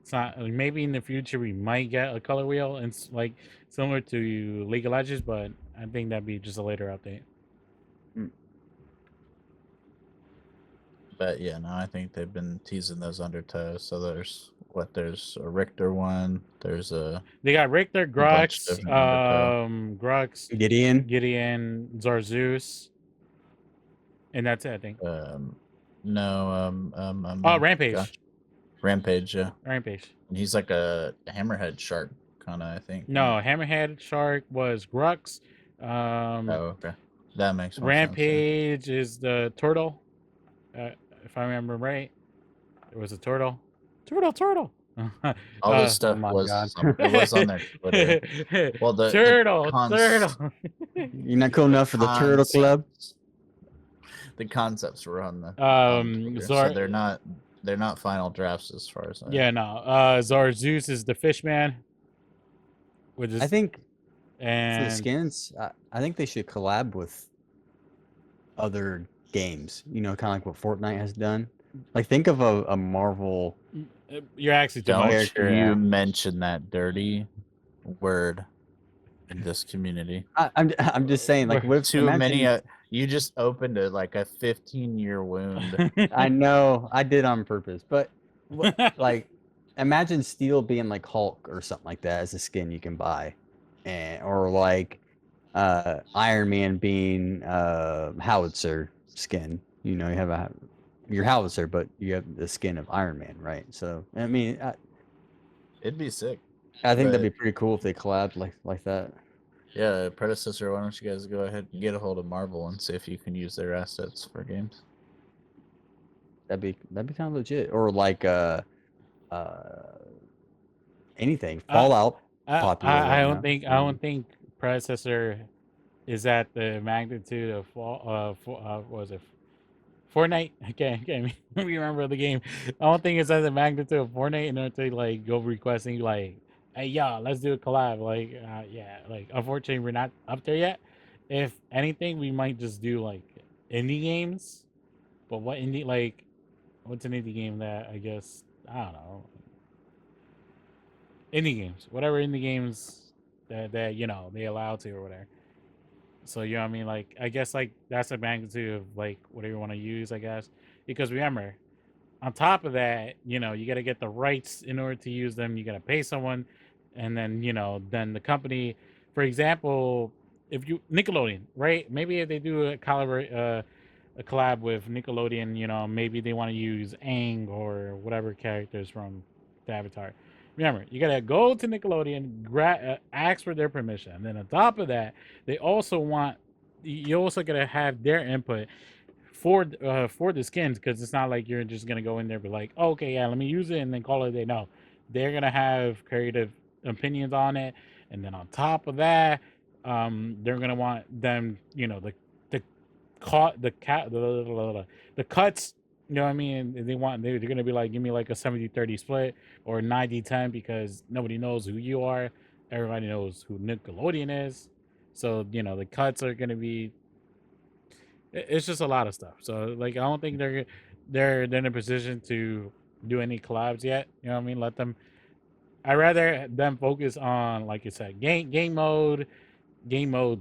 it's not. Maybe in the future we might get a color wheel and like similar to League of Legends, but I think that'd be just a later update.
But yeah, no, I think they've been teasing those Undertows. So there's a Richter one. There's a.
They got Richter,
bunch
Grux,
of different Undertow.
Grux,
Gideon.
Zarzeus, and that's it. I think.
No.
Rampage.
Gosh. Rampage, yeah.
Rampage.
And he's like a hammerhead shark, kind of. I think.
No, Hammerhead Shark was Grux.
Oh, okay. That makes more
Rampage is the turtle. If I remember right, it was a turtle. Turtle.
All this stuff
my
was
God.
it was on their Twitter. Well, the
turtle.
You're not cool enough for the Turtle Club.
The concepts were on the Twitter,
Zar-
so they're not final drafts as far as I
Yeah, no. Zarzeus is the Fishman.
I think for
and
the skins, I think they should collab with other games. You know, kind of like what Fortnite has done. Like, think of a Marvel.
you're actually too
don't
much.
you mention that dirty word in this community.
I'm just saying, like, what if
Too many. You just opened a 15-year wound.
I know, I did on purpose, but like, imagine Steel being like Hulk or something like that as a skin you can buy. or like Iron Man being howitzer skin. You know, you have your howitzer, but you have the skin of Iron Man, right? So I mean,
It'd be sick.
I think that'd be
But
pretty cool if they collabed like that.
yeah, Predecessor, why don't you guys go ahead and get a hold of Marvel and see if you can use their assets for games?
That'd be kind of legit. Or like anything. Fallout popular
I
right
don't
now.
think I don't think Predecessor is at the magnitude of what was it? Fortnite. I can't remember the game. I don't think it's at the magnitude of Fortnite in order to like go requesting like, hey yeah, let's do a collab. Like yeah, like unfortunately we're not up there yet. If anything, we might just do like indie games. But what indie like what's an indie game that I guess I don't know. Indie games. Whatever indie games that you know they allow to or whatever. So you know what I mean? Like I guess like that's the magnitude of like whatever you want to use, I guess. Because remember, on top of that, you know, you got to get the rights in order to use them. You got to pay someone, and then you know, then the company, for example, if you Nickelodeon, right? Maybe if they do a collab with Nickelodeon, you know, maybe they want to use Aang or whatever characters from the Avatar. Remember, you gotta go to Nickelodeon, ask for their permission. And then on top of that, they also want you also gotta have their input for the skins because it's not like you're just gonna go in there and be like, oh, okay, yeah, let me use it and then call it a day. No, they're gonna have creative opinions on it, and then on top of that, they're gonna want them, you know, the caught the cuts. You know what I mean? They're gonna be like, give me like a 70-30 split or 90-10 because nobody knows who you are. Everybody knows who Nickelodeon is. So, you know, the cuts are gonna be it's just a lot of stuff. So like I don't think they're in a position to do any collabs yet. You know what I mean? Let them. I rather them focus on like you said, game modes,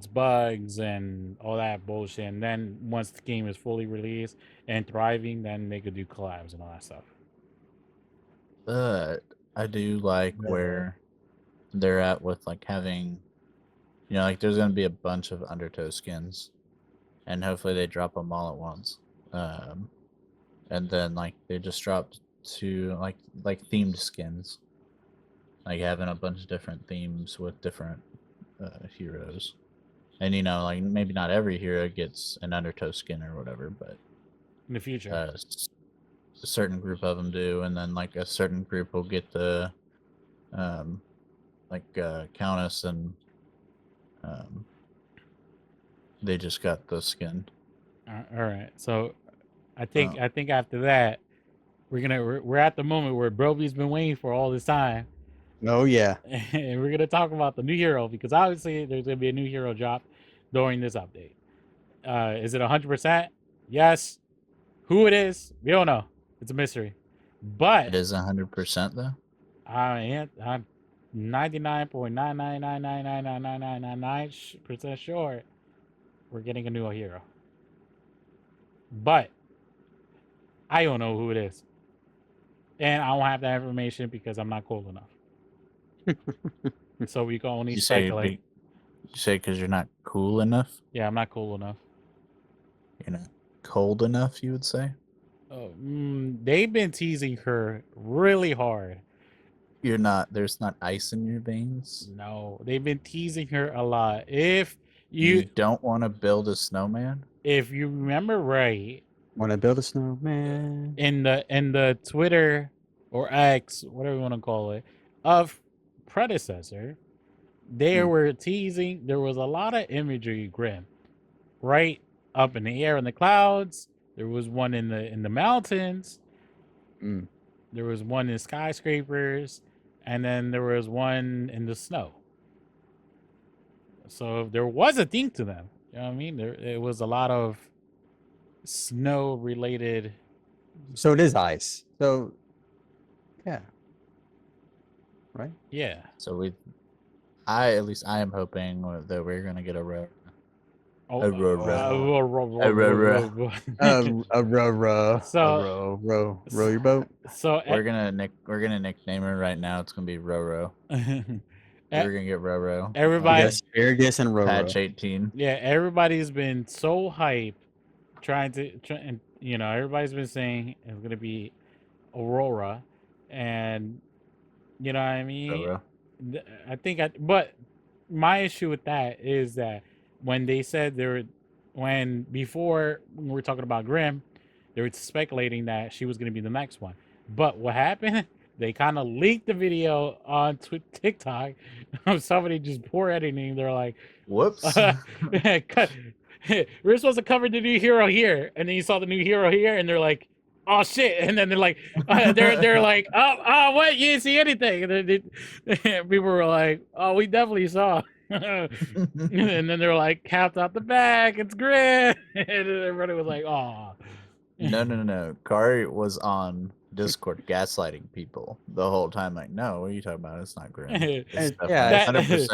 bugs, and all that bullshit. And then once the game is fully released and thriving, then they could do collabs and all that stuff.
But I do like where they're at with like having, you know, like there's gonna be a bunch of Undertow skins, and hopefully they drop them all at once. And then like they just dropped two like themed skins, like having a bunch of different themes with different heroes. And you know, like maybe not every hero gets an Undertow skin or whatever, but
In the future,
a certain group of them do, and then like a certain group will get the Countess, and they just got the skin.
all right. So I think after that we're at the moment where Broby's been waiting for all this time.
Oh yeah.
And we're gonna talk about the new hero because obviously there's gonna be a new hero drop during this update. Is it 100%? Yes. Who it is, we don't know. It's a mystery. But
It is 100% though.
I'm 99.999999999% sure we're getting a new hero. But I don't know who it is, and I don't have that information because I'm not cool enough. So we can only speculate.
You say because you're not cool enough.
Yeah, I'm not cool enough.
You're not cold enough, you would say.
They've been teasing her really hard.
You're not. There's not ice in your veins.
No, they've been teasing her a lot. If
You
you
don't want to build a snowman.
if you remember right,
Want to build a snowman?
in the Twitter or X, whatever you want to call it, of Predecessor, they were teasing. There was a lot of imagery, Grim, right up in the air in the clouds. There was one in the mountains. There was one in skyscrapers, and then there was one in the snow. So there was a thing to them. You know what I mean? It was a lot of snow related.
So it is ice. So yeah. Right?
Yeah.
So at least I am hoping that we're gonna get a row.
Oh,
A row.
Row your boat.
So
we're gonna nickname her right now. It's gonna be Roro. We were gonna get Roro.
We
Everybody,
got asparagus and
Patch
Roro.
18.
yeah, everybody's been so hyped and everybody's been saying it's gonna be Aurora, and you know what I mean.
Roro.
But my issue with that is that when they said before when we were talking about Grimm, they were speculating that she was going to be the next one. But what happened? They kind of leaked the video on TikTok of somebody just poor editing. They're like,
Whoops.
we're supposed to cover the new hero here, and then you saw the new hero here, and they're like, oh shit, and then they're like, they're like, oh, what? You didn't see anything? And then people were like, oh, we definitely saw. And then they're like, capped out the back, it's Grit, and everybody was like, oh.
No. Kari was on Discord gaslighting people the whole time. Like, no, what are you talking about? It's not Grim. It's
Yeah,
definitely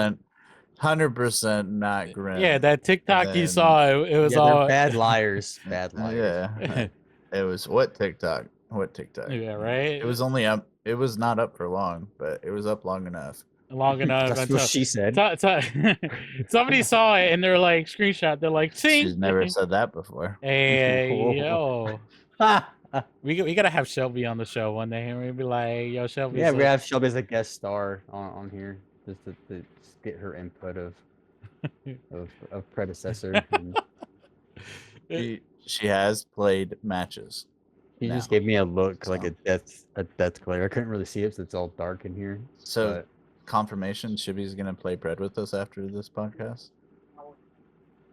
100% not Grim.
Yeah, that TikTok you saw, it was
yeah,
all
they're bad liars. Bad liars.
Yeah. It was what TikTok? What TikTok?
Yeah, right.
It was only up. It was not up for long, but it was up long enough.
Long enough.
That's what she said.
Somebody saw it and they're like, screenshot. They're like, see.
She's never said that before.
Hey, yo. We gotta have Shelby on the show one day, and we'd be like, "Yo, Shelby."
Yeah, we have Shelby as a guest star on here just to just get her input of Predecessor.
She has played matches.
She just gave me a look like a death glare. I couldn't really see it, so it's all dark in here.
So confirmation, Shibby's gonna play Pred with us after this podcast.
What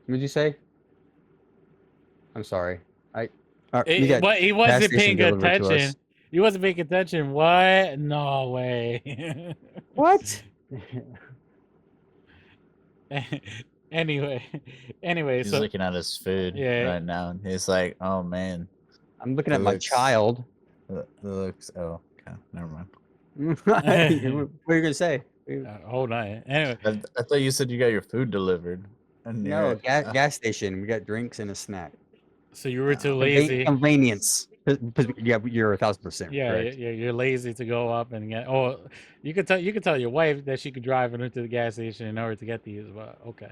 did you say? I'm sorry.
He wasn't paying attention. He wasn't paying attention. What? No way.
What?
Anyway,
he's
so
looking at his food right now, and he's like, "Oh man."
I'm looking at my child.
It looks. Oh, okay. Never mind.
What are you gonna say?
Hold on. Anyway,
I thought you said you got your food delivered. And
no, gas station. We got drinks and a snack.
So you were too lazy.
Convenience. Yeah, you're 1,000%.
Yeah,
correct.
you're lazy to go up and get. Oh, you could tell your wife that she could drive her to the gas station in order to get these. But okay.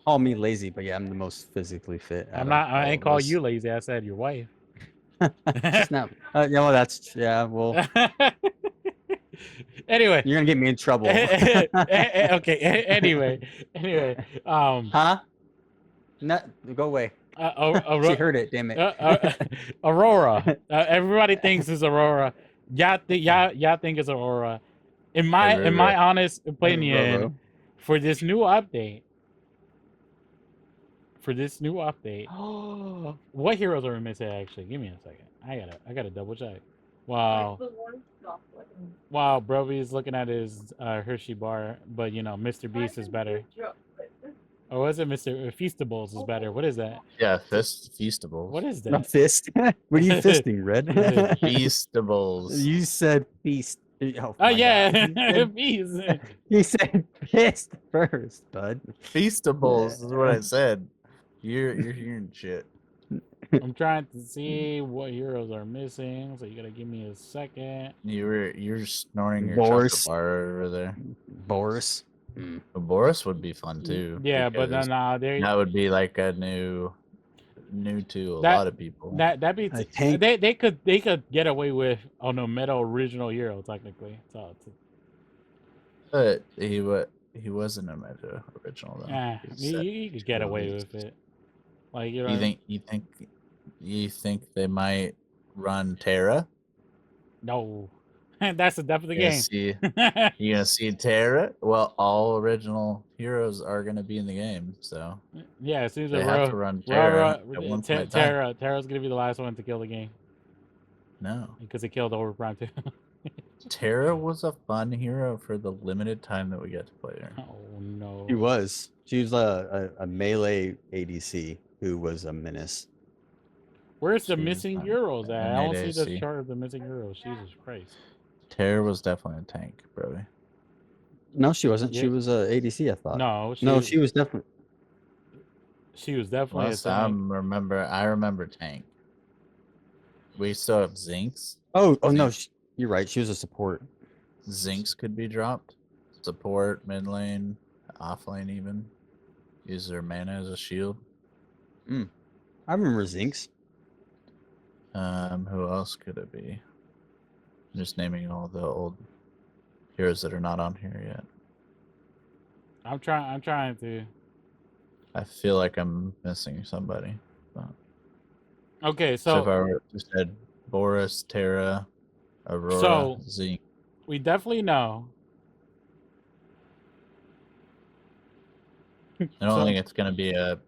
Call me lazy, but yeah, I'm the most physically fit.
I ain't call you lazy. I said your wife.
It's not. Well, that's Well,
anyway,
you're gonna get me in trouble.
Okay. Anyway.
Huh? No, go away. She heard it. Damn it.
Aurora. Everybody thinks it's Aurora. Y'all think it's Aurora. In my honest opinion, for this new update. What heroes are we missing? Actually, give me a second. I gotta double check. Wow. Wow, Brovy's looking at his Hershey bar, but Mr. Beast is better. Or was it Mr. Feastables is better? What is that?
Yeah, Feastables.
What is that?
Not fist. What are you fisting, Red?
Feastables.
You said feast.
Oh yeah, Feast.
You said fist first, bud.
Feastables is what I said. You're hearing shit.
I'm trying to see what heroes are missing, so you gotta give me a second.
You're snoring your
Boris.
chocolate bar over there.
Boris.
Boris would be fun too.
Yeah, but
because that would be like a new to a lot of people.
That'd be they could get away with Meta original hero technically.
But he wasn't a Meta original though.
Yeah, you could get away with it. Like
you think they might run Terra?
No. That's a definitely game.
You gonna see Terra? Well, all original heroes are gonna be in the game, so
yeah. As soon as
they have to run Terra.
Terra's gonna be the last one to kill the game.
No,
because it killed Overprime too.
Terra was a fun hero for the limited time that we got to play her.
Oh no,
She was a melee ADC who was a menace.
Where's the missing heroes at? I don't see the chart of the missing heroes. Jesus Christ.
Terra was definitely a tank, bro.
No, she wasn't. Yeah. She was a ADC, I thought.
No,
she was definitely.
She was definitely a tank.
I remember tank. We still have Zinx.
Oh no, you're right. She was a support.
Zinx could be dropped support, mid lane, off lane even. Use their mana as a shield.
I remember Zinx.
Who else could it be? I'm just naming all the old heroes that are not on here yet.
I'm trying to.
I feel like I'm missing somebody. But
Okay,
so
so
far, we said Boris, Terra, Aurora,
So-
Zeke.
we definitely know.
I don't
So-
think it's gonna be a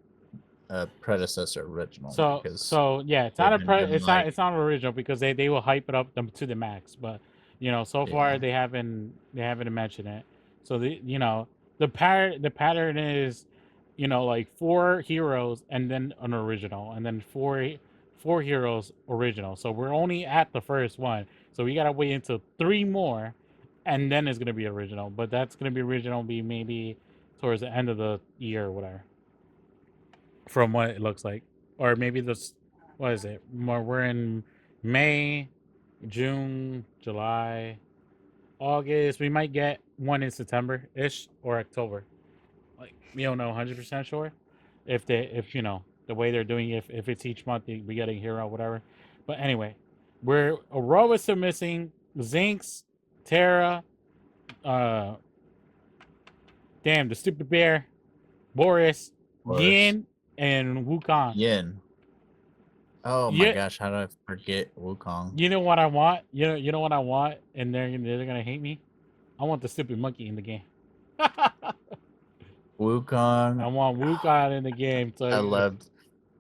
predecessor original. because
So yeah, it's not
they've been doing,
it's not original because they will hype it up them to the max. But so far
Yeah.
they haven't mentioned it. So the pattern is like 4 heroes and then an original and then four heroes original. So we're only at the first one. So we gotta wait until 3 more, and then it's gonna be original. But that's gonna be original be maybe towards the end of the year or whatever. From what it looks like, or maybe this, what is it? We're in May, June, July, August. We might get one in September ish or October. Like we don't know 100% sure if the way they're doing it, if it's each month we get a hero whatever. But anyway, we're Aurora are missing, Zinx, Terra, damn the stupid bear, Boris, Yin, and Wukong.
Yin. Oh my gosh, how did I forget Wukong?
You know what I want? You know what I want, and they're gonna hate me. I want the stupid monkey in the game.
Wukong.
I want Wukong in the game. So
I loved.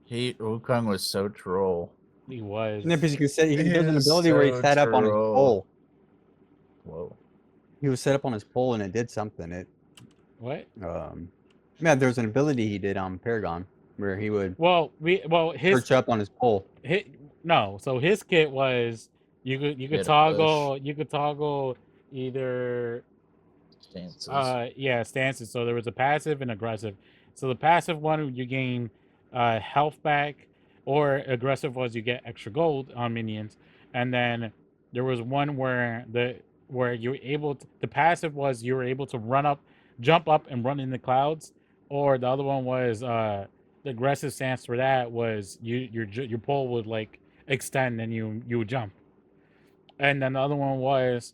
Wukong was so troll.
He was.
Yeah, because you can set. There's an
is
ability where he
so
sat up on his
troll.
pole.
Whoa.
He was set up on his pole and it did something.
What?
Yeah, there was an ability he did on Paragon where he would
his
perch up on his pole.
no. So his kit was you could
had a
toggle either
Stances.
stances. So there was a passive and aggressive. So the passive one you gain health back, or aggressive was you get extra gold on minions, and then there was one where you were able to, the passive was you were able to jump up and run in the clouds, or the other one was the aggressive stance for that was your pole would like extend and you would jump, and then the other one was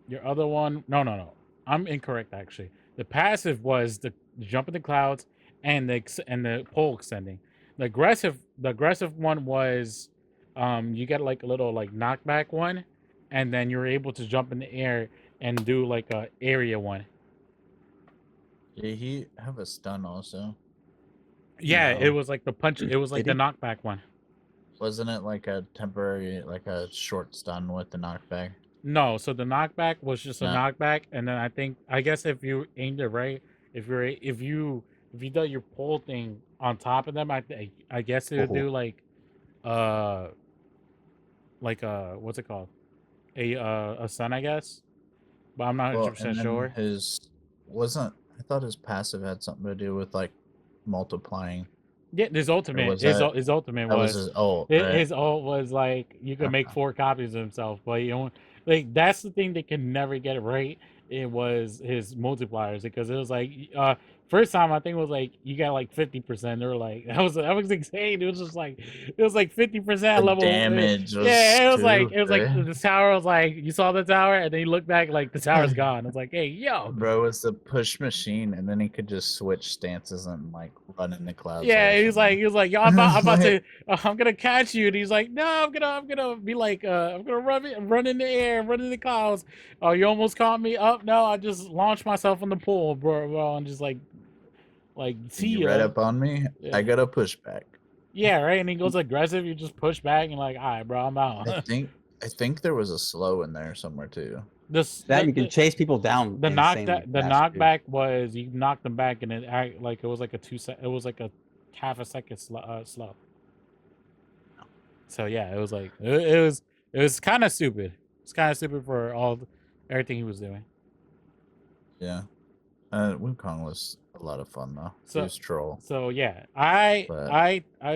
your other one, no. I'm incorrect actually. The passive was the jump in the clouds and the pole extending. The aggressive one was you get like a little like knockback one, and then you're able to jump in the air and do like a area one.
Did he have a stun also?
Yeah,
No.
it was like the punch. It was like the
Did he?
knockback one.
Wasn't it like a temporary, like a short stun with the knockback?
No, so the knockback was just a
No.
knockback, and then I guess if you aimed it right, if you do your pole thing on top of them, I guess it would do like what's it called, a stun, I guess, but I'm not 100% sure.
I thought his passive had something to do with like multiplying.
Yeah, his ultimate,
was
his
that-
ultimate
That
was
was his ult, right?
his ult was like you could make 4 copies of himself, but you don't like that's the thing they can never get it right. It was his multipliers because it was like first time I think it was like you got like 50%. They were like that was insane. It was just like 50%
The
level
damage was
yeah, it was like
stupid.
the tower was like you saw the tower and then you look back like the tower's gone. It's like, hey yo,
Bro was the push machine, and then he could just switch stances and like run in the clouds.
yeah,
all
he was
the time.
like, yo, I'm about to, I'm gonna catch you, and he's like, no, I'm gonna be like, I'm gonna run in the air, run in the clouds. Oh, you almost caught me. Up, no, I just launched myself in the pool, bro, and just like see
you
ya.
right up on me.
Yeah.
I got a pushback.
Yeah, right. And he goes aggressive. You just push back and like, all right, bro, I'm out.
I think there was a slow in there somewhere too.
You can chase people down.
The
insanely fast,
knockback was you knocked them back and it was like it was like a half a second slow. So yeah, it was like it was kind of stupid. It's kind of stupid for everything he was doing.
Yeah, Wukong was a lot of fun though. He was troll.
So yeah, I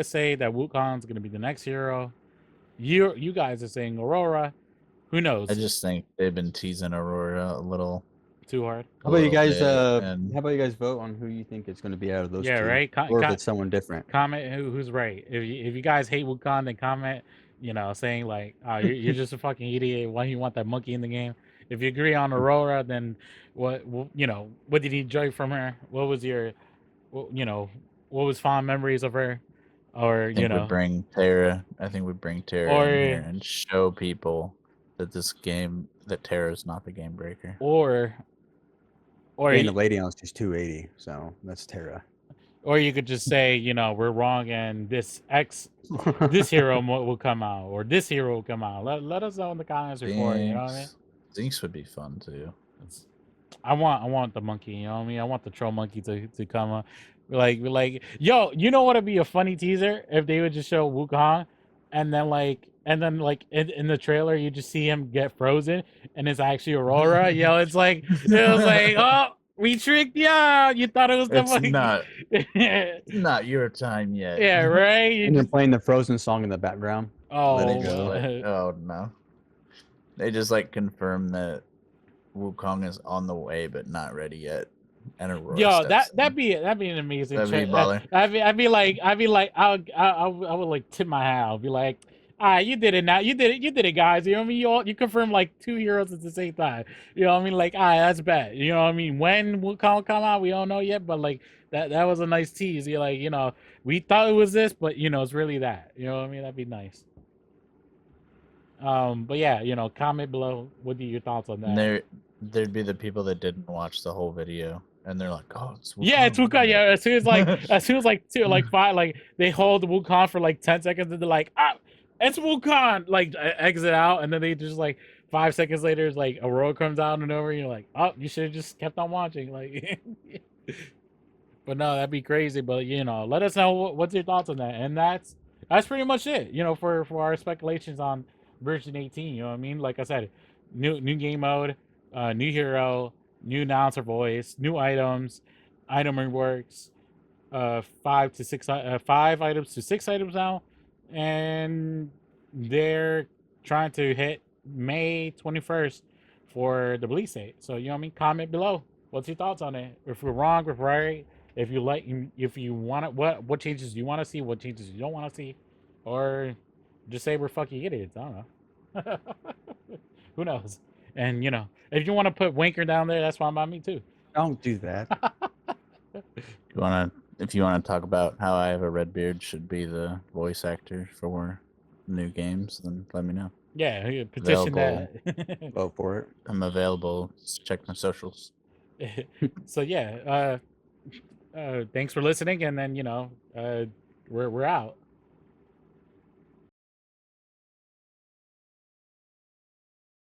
say that Wukong's gonna be the next hero. You guys are saying Aurora. Who knows?
I just think they've been teasing Aurora a little.
Too hard.
How about you guys?
And
How about you guys vote on who you think it's going to be out of those
Yeah,
two,
right.
or if it's someone different?
Comment who's right. If you guys hate Wukong, then comment. Saying like, oh, you're just a fucking idiot. Why you want that monkey in the game? If you agree on Aurora, then what what did you enjoy from her? What was your what was fond memories of her? Or
I think we bring Terra. I think we bring Terra in here and show people that that Terra is not the game breaker.
Or the lady else is 280, so that's Terra.
Or you could just say, we're wrong, and this hero will come out, or this hero will come out. Let us know in the comments before. You know what I mean?
Zinx would be fun too.
I want the monkey. You know what I mean? I want the troll monkey to come up. Like, yo, you know what would be a funny teaser if they would just show Wukong, and then in the trailer you just see him get frozen, and it's actually Aurora. Yo, it was like, oh, we tricked ya. You thought it was the monkey.
Not your time yet.
Yeah, right.
And they're playing the Frozen song in the background.
Oh,
let it go.
Oh no! They just confirm that Wukong is on the way but not ready yet. And Aurora
that'd be an amazing.
That'd be baller.
I'd be like, I would like tip my hat. I'll be like, you did it now. You did it, guys. You know what I mean? You confirmed like 2 heroes at the same time. You know what I mean? Like, that's bad. You know what I mean? When Wukong come out, we don't know yet. But like that was a nice tease. You're like, we thought it was this, but it's really that. You know what I mean? That'd be nice. But yeah, comment below. What are your thoughts on that?
And there'd be the people that didn't watch the whole video, and they're like, "Oh, it's Wukong."
Yeah, it's Wukong. Yeah, as soon as five, they hold Wukong for like 10 seconds, and they're like, it's Wukong. Like exit out, and then they just 5 seconds later, it's like Aurora comes out and over. And you're like, oh, you should have just kept on watching. Like, but no, that'd be crazy. But let us know what's your thoughts on that. And that's pretty much it. For our speculations on version 18. You know what I mean? Like I said, new game mode. New hero, new announcer voice, new items, item reworks, 5 items to 6 items now, and they're trying to hit May 21st for the release date. So comment below. What's your thoughts on it? If we're wrong, if we're right, if you want it, what changes do you want to see? What changes you don't want to see, or just say we're fucking idiots. I don't know. Who knows? And if you want to put Winker down there, that's fine by me too.
Don't do that.
If you want to talk about how I Have a Red Beard should be the voice actor for new games, then let me know.
Yeah, petition that.
Vote for it.
I'm available. Just check my socials.
So yeah, thanks for listening, and then we're out.